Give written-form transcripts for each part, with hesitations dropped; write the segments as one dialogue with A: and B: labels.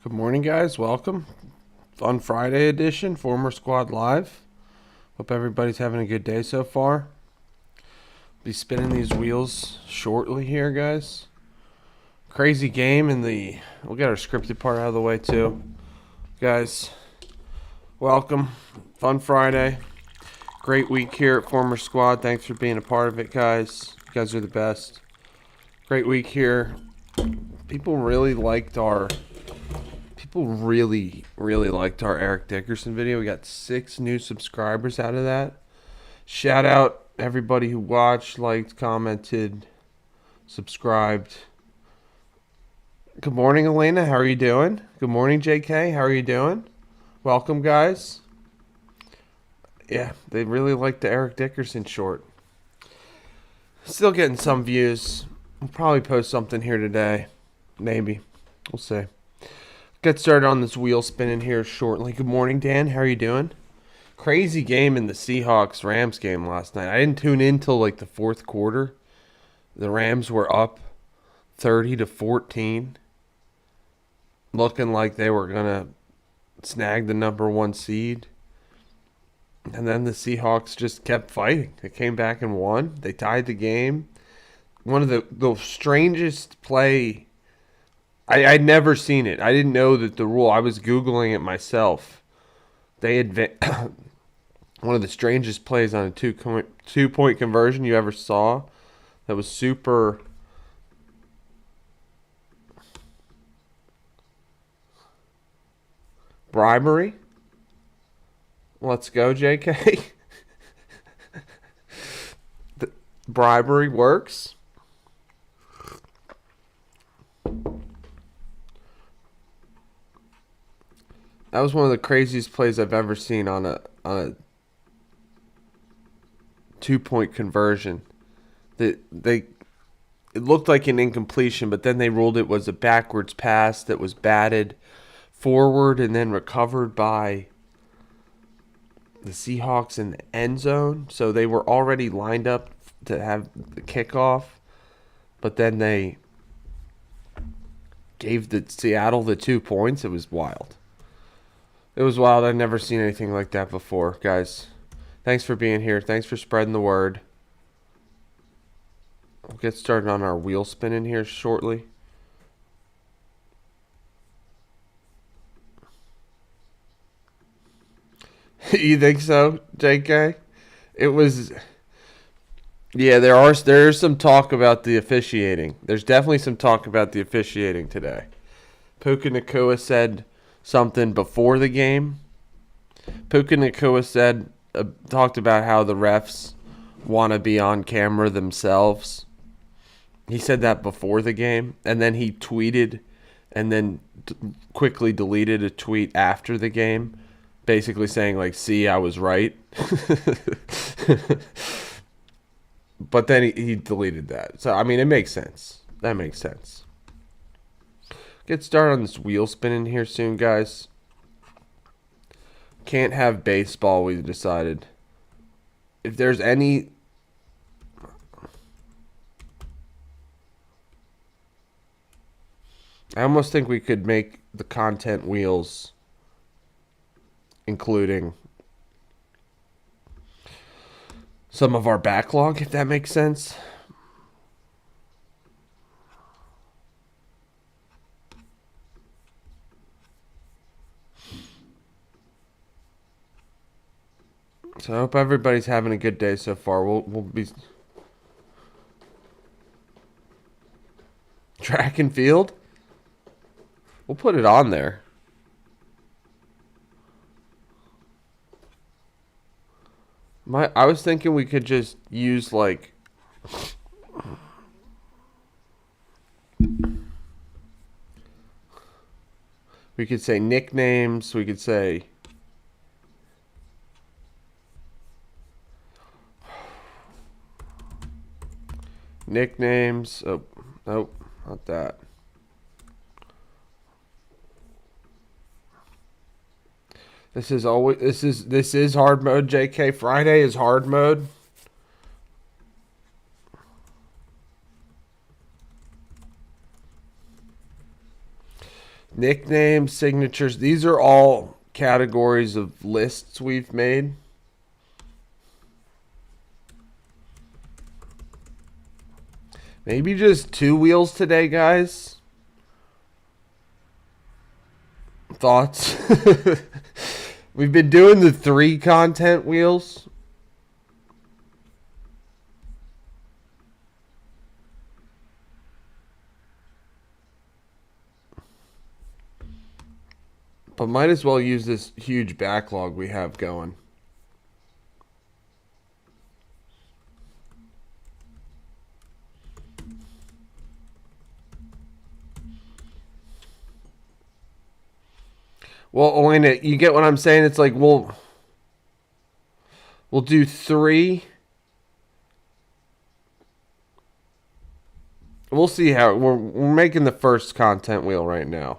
A: Good morning, guys. Welcome. Fun Friday edition, Former Squad Live. Hope everybody's having a good day so far. Be spinning these wheels shortly here, guys. Crazy game we'll get our scripted part out of the way too. Guys, welcome. Fun Friday. Great week here at Former Squad. Thanks for being a part of it, guys. You guys are the best. Great week here. People really liked our Eric Dickerson video. We got 6 new subscribers out of that. Shout out everybody who watched, liked, commented, subscribed. Good morning, Elena. How are you doing? Good morning, JK. How are you doing? Welcome, guys. Yeah, they really liked the Eric Dickerson short. Still getting some views. I'll probably post something here today. Maybe. We'll see. Get started on this wheel spinning here shortly. Good morning, Dan. How are you doing? Crazy game in the Seahawks-Rams game last night. I didn't tune in till like the fourth quarter. The Rams were up 30-14, looking like they were gonna snag the number 1 seed. And then the Seahawks just kept fighting. They came back and won. They tied the game. One of the strangest play. I'd never seen it. I didn't know that the rule. I was Googling it myself. One of the strangest plays on a two-point conversion you ever saw. That was super. Bribery. Let's go, JK. The bribery works. That was one of the craziest plays I've ever seen on a 2-point conversion. It looked like an incompletion, but then they ruled it was a backwards pass that was batted forward and then recovered by the Seahawks in the end zone. So they were already lined up to have the kickoff, but then they gave the Seattle the 2 points. It was wild. It was wild. I'd never seen anything like that before, guys. Thanks for being here. Thanks for spreading the word. We'll get started on our wheel spinning here shortly. You think so, JK? It was. Yeah, there's some talk about the officiating. There's definitely some talk about the officiating today. Puka Nacua said something before the game. Puka Nacua talked about how the refs want to be on camera themselves. He said that before the game, and then he tweeted and then quickly deleted a tweet after the game, basically saying, like, see, I was right. But then he deleted that. So, I mean, it makes sense. That makes sense. Get started on this wheel spinning here soon, guys. Can't have baseball, we decided. If there's any... I almost think we could make the content wheels including some of our backlog, if that makes sense. So I hope everybody's having a good day so far. We'll be track and field. We'll put it on there. I was thinking we could just use like we could say nicknames, we could say nicknames. Oh, nope, not that. This is hard mode, JK. Friday is hard mode. Nicknames, signatures. These are all categories of lists we've made. Maybe just 2 wheels today, guys. Thoughts? We've been doing the 3 content wheels. But might as well use this huge backlog we have going. Well, Elena, you get what I'm saying? It's like we'll do 3. We'll see how we're making the first content wheel right now.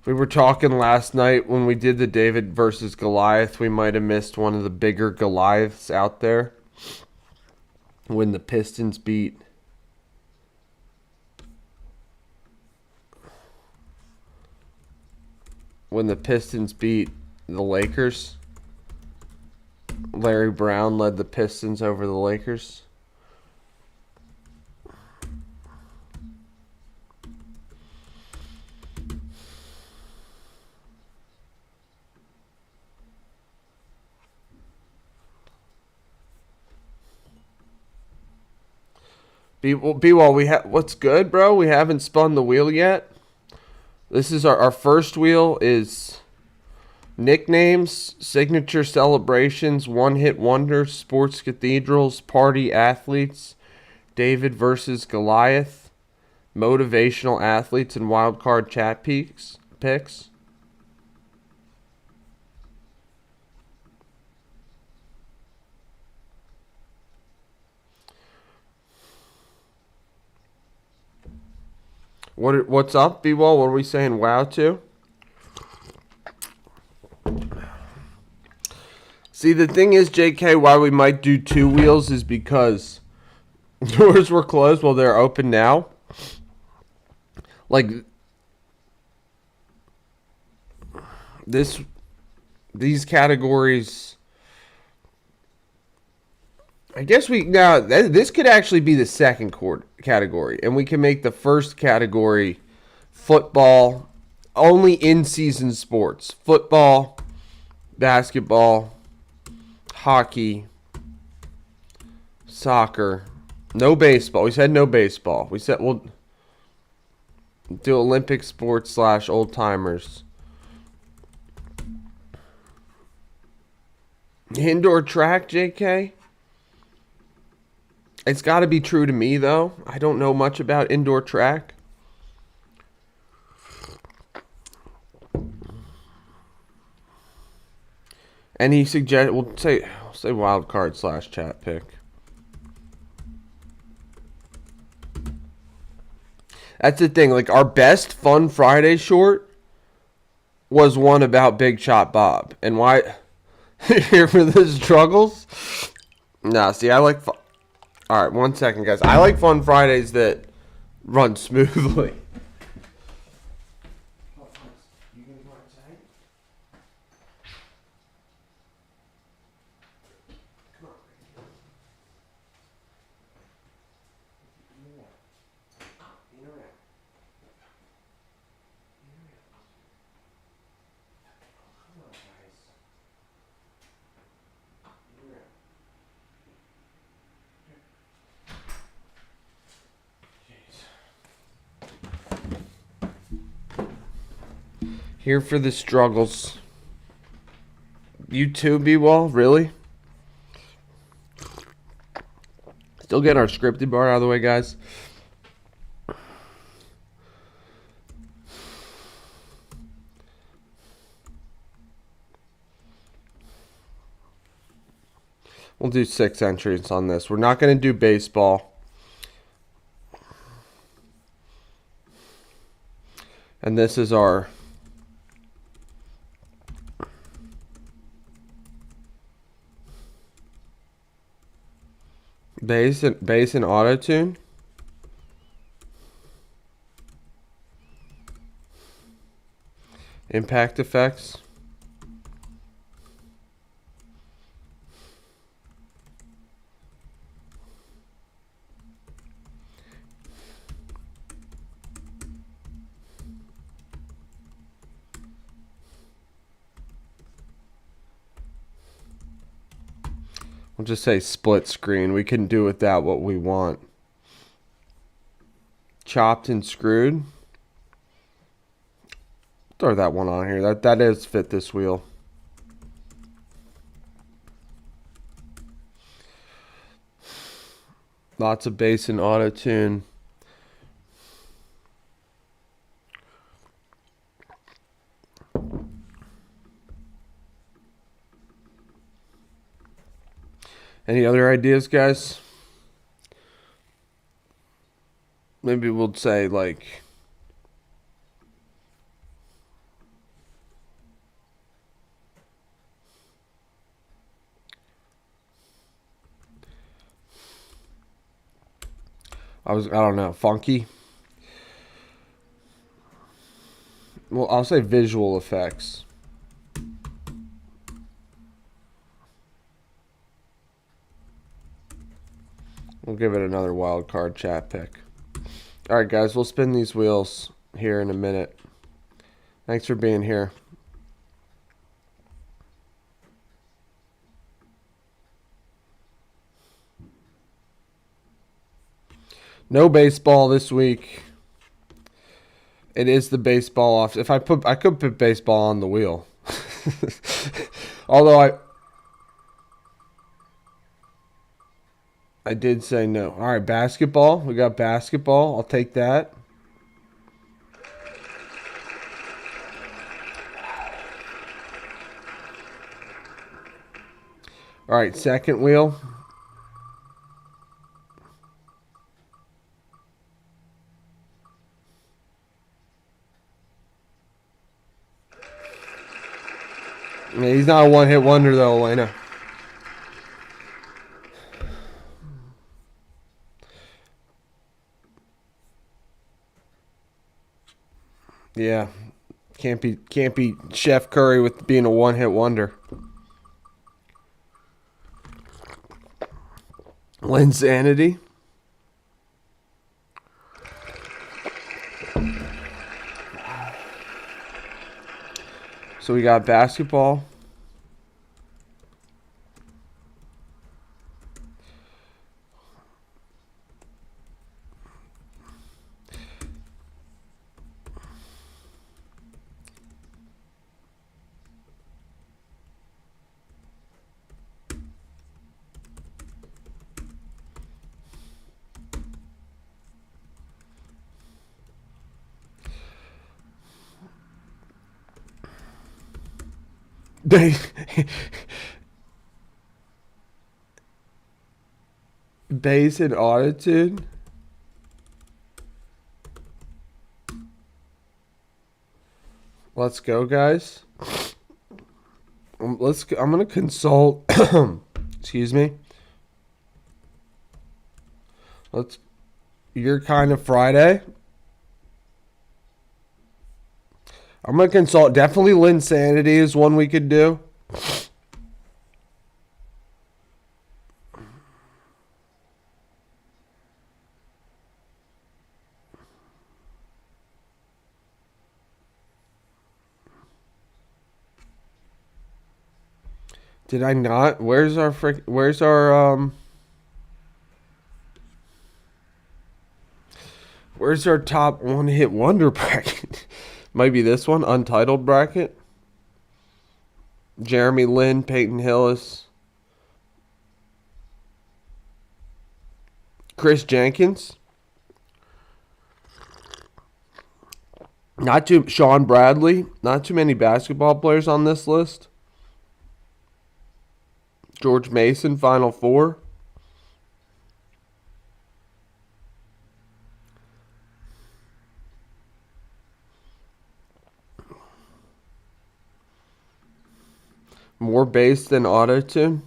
A: We were talking last night when we did the David versus Goliath. We might have missed one of the bigger Goliaths out there. When the Pistons beat the Lakers. Larry Brown led the Pistons over the Lakers. B-Wall, what's good, bro? We haven't spun the wheel yet. This is our first wheel is nicknames, signature celebrations, one-hit wonders, sports cathedrals, party athletes, David versus Goliath, motivational athletes, and wildcard chat picks. What's up, B-Wall? What are we saying wow to? See, the thing is, JK, why we might do 2 wheels is because doors were closed while they're open now. Like, these categories... I guess this could actually be the second category, and we can make the first category football, only in-season sports. Football, basketball, hockey, soccer, no baseball. We said no baseball. We said we'll do Olympic sports / old timers. Indoor track, JK? It's got to be true to me, though. I don't know much about indoor track. Any suggestion? We'll say wild card / chat pick. That's the thing. Like, our best Fun Friday short was one about Big Shot Bob. And why? Here for the struggles? Nah, see, I like... All right, 1 second, guys. I like Fun Fridays that run smoothly. Here for the struggles. You too, B-Wall? Really? Still getting our scripted bar out of the way, guys. We'll do 6 entries on this. We're not going to do baseball. And this is our bass and auto tune. Impact effects. We'll just say split screen. We can do with that what we want. Chopped and screwed. Throw that one on here. That is fit this wheel. Lots of bass and auto tune. Any other ideas, guys? Maybe we'll say like I don't know, funky. Well, I'll say visual effects. We'll give it another wild card chat pick. All right, guys, we'll spin these wheels here in a minute. Thanks for being here. No baseball this week. It is the baseball off. I could put baseball on the wheel. Although I did say no. All right, basketball. We got basketball. I'll take that. All right, second wheel. Yeah, he's not a one-hit wonder, though, Elena. Yeah, can't be Chef Curry with being a one-hit wonder. Linsanity. So we got basketball. Bass and attitude. Let's go, guys. I'm gonna consult. Excuse me. Your kind of Friday. I'm gonna consult. Definitely Linsanity is one we could do. Did I not? Where's our Where's our top one-hit wonder bracket? Might be this one, Untitled bracket. Jeremy Lin, Peyton Hillis, Chris Jenkins. Sean Bradley. Not too many basketball players on this list. George Mason, Final Four. More bass than auto-tune?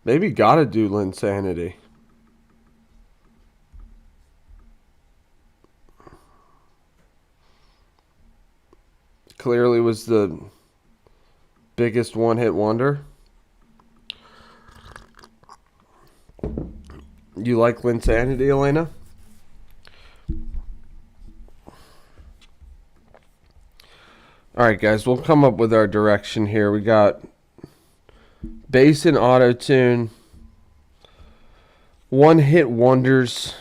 A: Maybe gotta do Linsanity. Clearly was the biggest one-hit wonder. You like Linsanity, Elena? Alright, guys, we'll come up with our direction here. We got bass and auto-tune, one-hit wonders,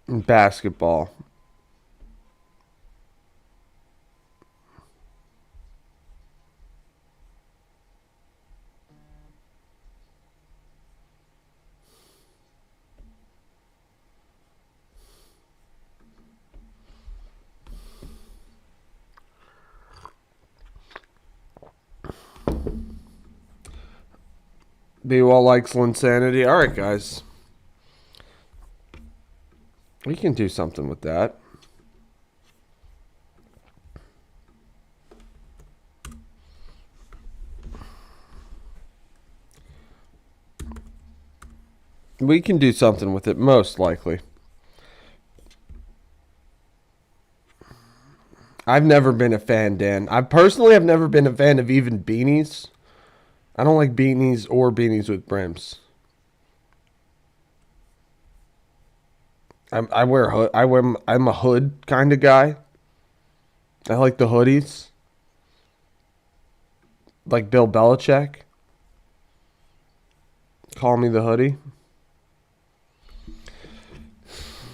A: and basketball. B-Wall likes Linsanity. Alright, guys. We can do something with that. We can do something with it, most likely. I've never been a fan, Dan. I personally have never been a fan of even beanies. I don't like beanies or beanies with brims. I'm a hood kind of guy. I like the hoodies. Like Bill Belichick. Call me the hoodie.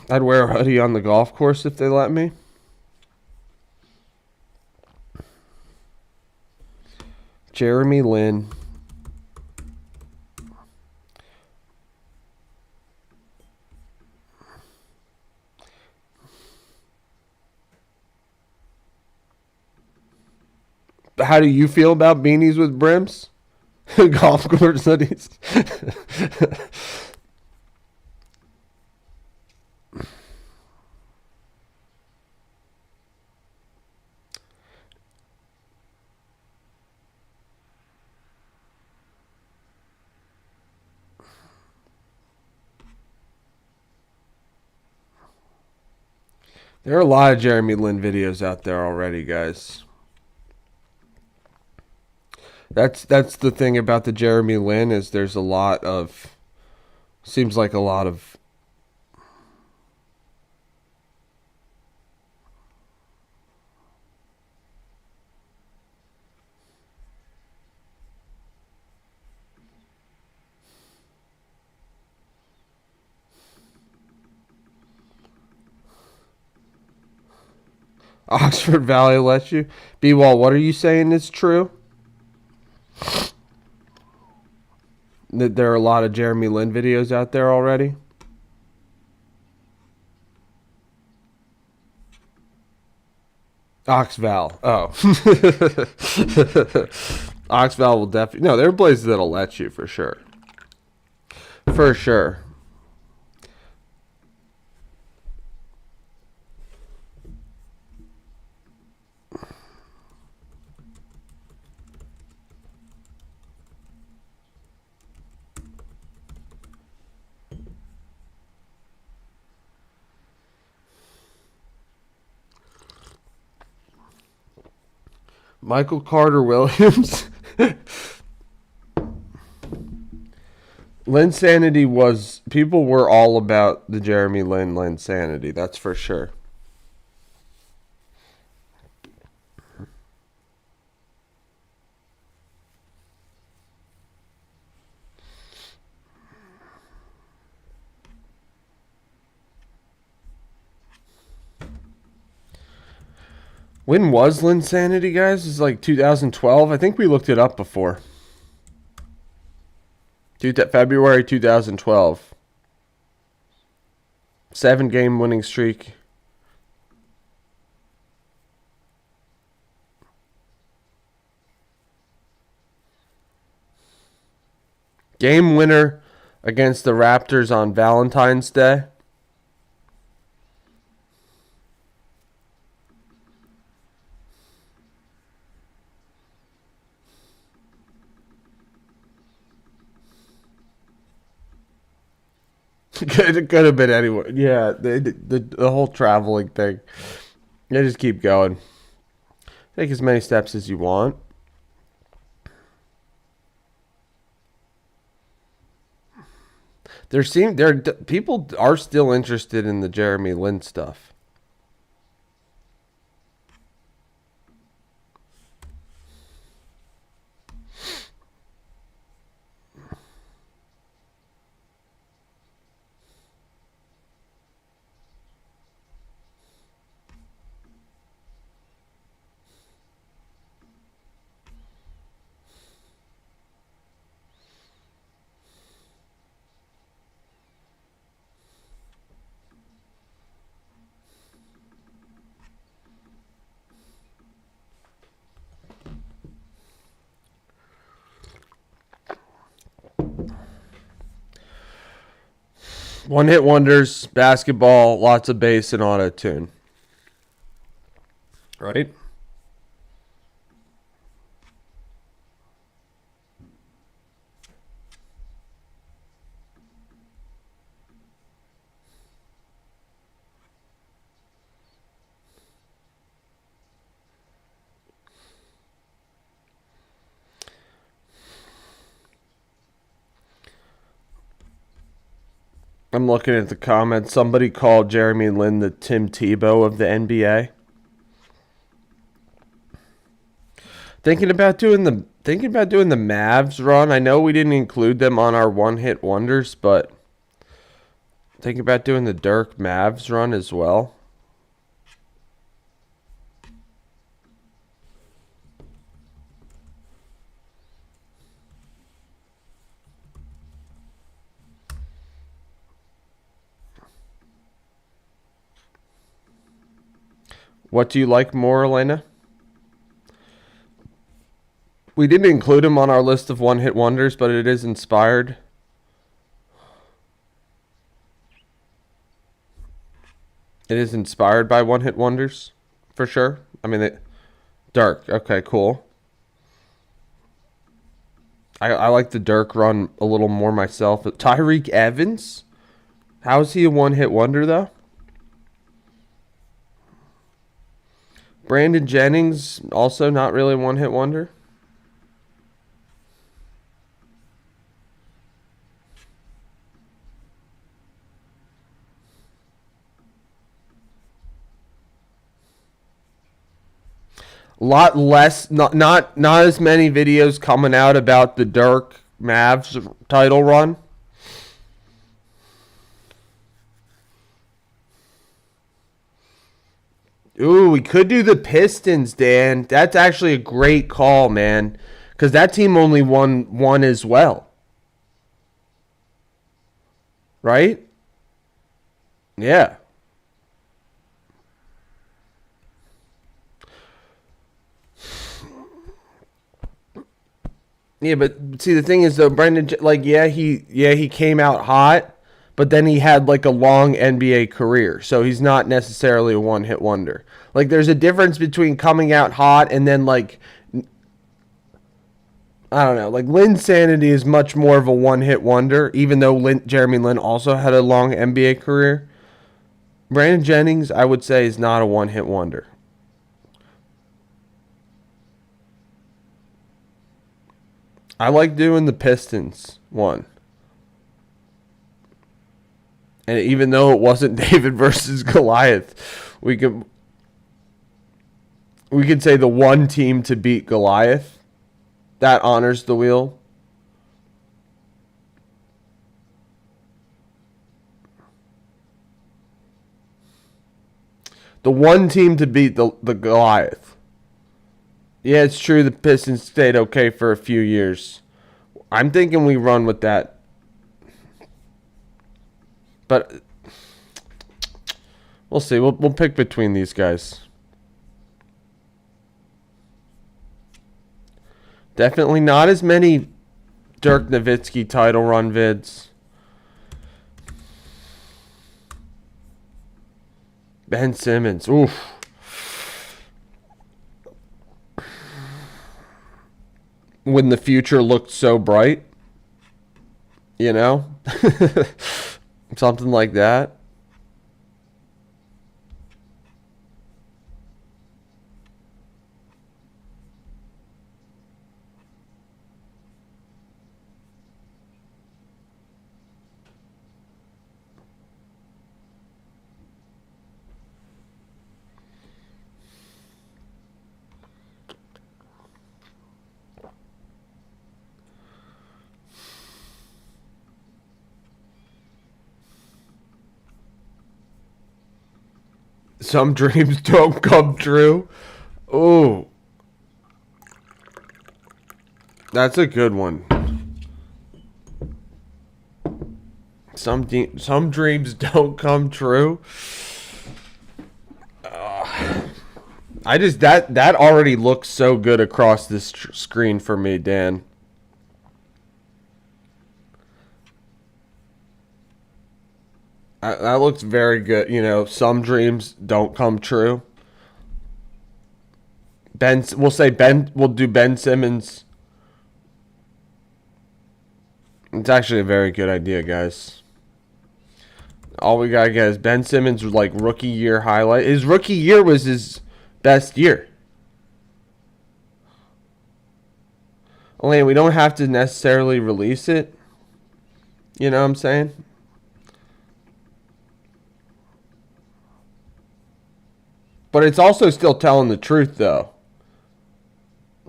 A: I'd wear a hoodie on the golf course if they let me. Jeremy Lin. How do you feel about beanies with brims? Golf course hoodies. There are a lot of Jeremy Lin videos out there already, guys. That's the thing about the Jeremy Lin is there's a lot of seems like a lot of Oxford Valley lets you. B-Wall, what are you saying is true? That there are a lot of Jeremy Lin videos out there already? Oxval. Oh. Oxval will definitely... No, there are places that'll let you for sure. For sure. Michael Carter Williams. Linsanity was... People were all about the Jeremy Lin Linsanity. That's for sure. When was Linsanity, guys? It's like 2012. I think we looked it up before. February 2012. 7-game winning streak. Game winner against the Raptors on Valentine's Day. Could have been anywhere. Yeah, the whole traveling thing. You just keep going. Take as many steps as you want. People are still interested in the Jeremy Lin stuff. One hit wonders, basketball, lots of bass and auto tune. Right? I'm looking at the comments. Somebody called Jeremy Lin the Tim Tebow of the NBA. Thinking about doing the Mavs run. I know we didn't include them on our one hit wonders, but thinking about doing the Dirk Mavs run as well. What do you like more, Elena? We didn't include him on our list of one hit wonders, but it is inspired. It is inspired by one hit wonders, for sure. I mean, Dirk. Okay, cool. I like the Dirk run a little more myself. Tyreek Evans? How is he a one hit wonder, though? Brandon Jennings, also not really a one hit wonder. A lot less, not as many videos coming out about the Dirk Mavs title run. Ooh, we could do the Pistons, Dan. That's actually a great call, man. Because that team only won one as well. Right? Yeah. Yeah, but see, the thing is, though, Brendan, like, he came out hot, but then he had like a long NBA career, so he's not necessarily a one hit wonder. Like, there's a difference between coming out hot and then like, I don't know, like Linsanity is much more of a one hit wonder, even though Jeremy Lin also had a long NBA career. Brandon Jennings, I would say, is not a one hit wonder. I like doing the Pistons one. And even though it wasn't David versus Goliath, we could say the one team to beat Goliath. That honors the wheel. The one team to beat the Goliath. Yeah, it's true the Pistons stayed okay for a few years. I'm thinking we run with that. But we'll see. We'll pick between these guys. Definitely not as many Dirk Nowitzki title run vids. Ben Simmons. Oof. When the future looked so bright. You know? Something like that. Some dreams don't come true. Oh, that's a good one. Some dreams don't come true. I just that already looks so good across this screen for me, Dan. That looks very good. You know, some dreams don't come true. We'll do Ben Simmons. It's actually a very good idea, guys. All we gotta get is Ben Simmons like rookie year highlight. His rookie year was his best year. Only we don't have to necessarily release it. You know what I'm saying? But it's also still telling the truth, though.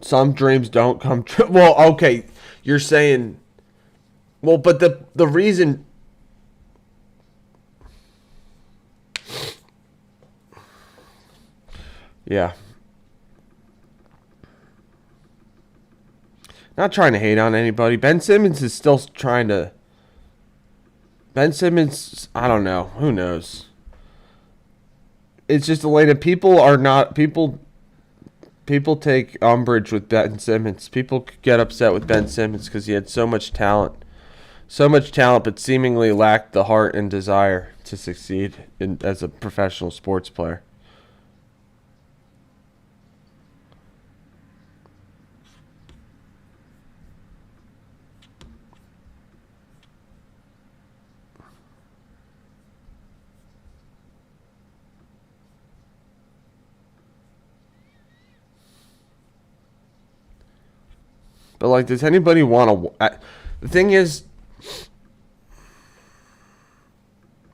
A: Some dreams don't come true. Well, okay, you're saying... Well, but the reason... Yeah. Not trying to hate on anybody. Ben Simmons is still trying to... Ben Simmons, I don't know. Who knows? It's just Elena. People are not... People take umbrage with Ben Simmons. People get upset with Ben Simmons because he had so much talent. So much talent, but seemingly lacked the heart and desire to succeed as a professional sports player. But, like, does anybody want to... The thing is...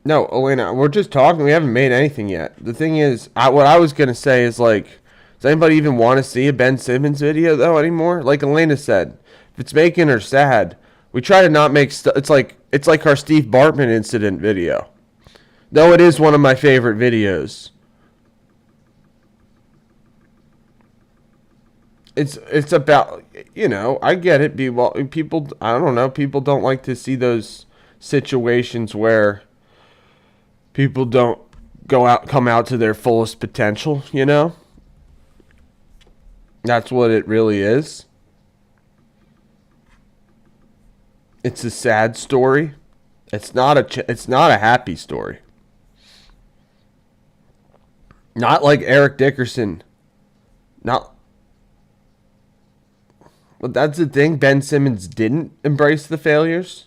A: No, Elena, we're just talking. We haven't made anything yet. The thing is, what I was going to say is, like, does anybody even want to see a Ben Simmons video, though, anymore? Like Elena said, if it's making her sad, we try to not make... It's like our Steve Bartman incident video. Though it is one of my favorite videos. It's about, you know, I get it. People, I don't know, people don't like to see those situations where people don't come out to their fullest potential, you know? That's what it really is. It's a sad story. It's not a happy story. Not like Eric Dickerson. But that's the thing. Ben Simmons didn't embrace the failures.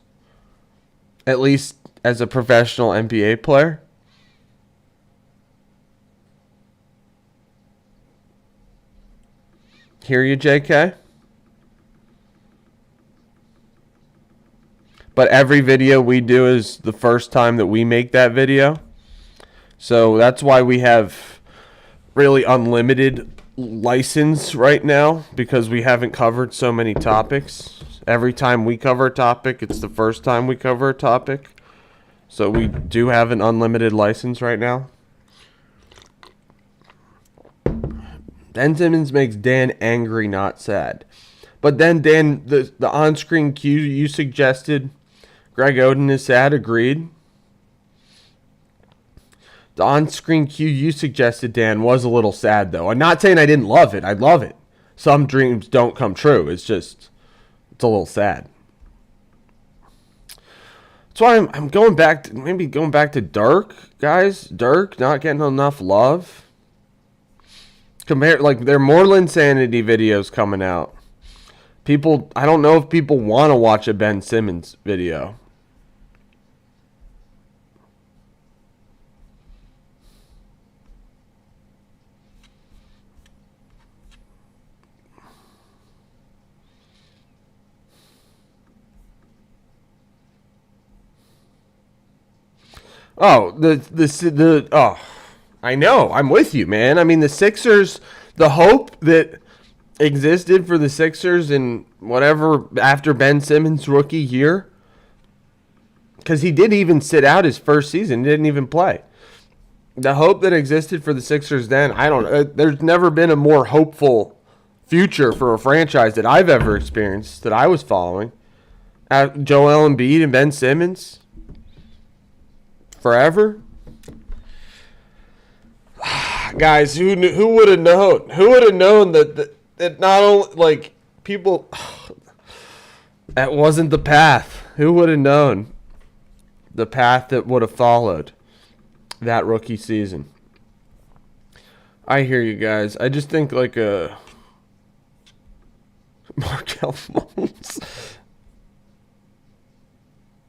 A: At least as a professional NBA player. Hear you, JK? But every video we do is the first time that we make that video. So that's why we have really unlimited license right now, because we haven't covered so many topics. Every time we cover a topic, it's the first time we cover a topic. So we do have an unlimited license right now. Ben Simmons makes Dan angry, not sad. But then, Dan, the on-screen cue you suggested, Greg Oden is sad, agreed. The on-screen cue you suggested, Dan, was a little sad, though. I'm not saying I didn't love it. I love it. Some dreams don't come true. It's a little sad. That's why I'm going back to Dirk, guys. Dirk not getting enough love. Like, there are more Linsanity videos coming out. I don't know if people want to watch a Ben Simmons video. Oh, I know. I'm with you, man. I mean, the Sixers, the hope that existed for the Sixers in whatever after Ben Simmons' rookie year, because he didn't even sit out his first season, didn't even play. The hope that existed for the Sixers then, I don't know. There's never been a more hopeful future for a franchise that I've ever experienced that I was following. Joel Embiid and Ben Simmons forever. Guys, who would have known? Who would have known that not only like people that wasn't the path. Who would have known the path that would have followed that rookie season? I hear you guys. I just think like a Markel Fultz.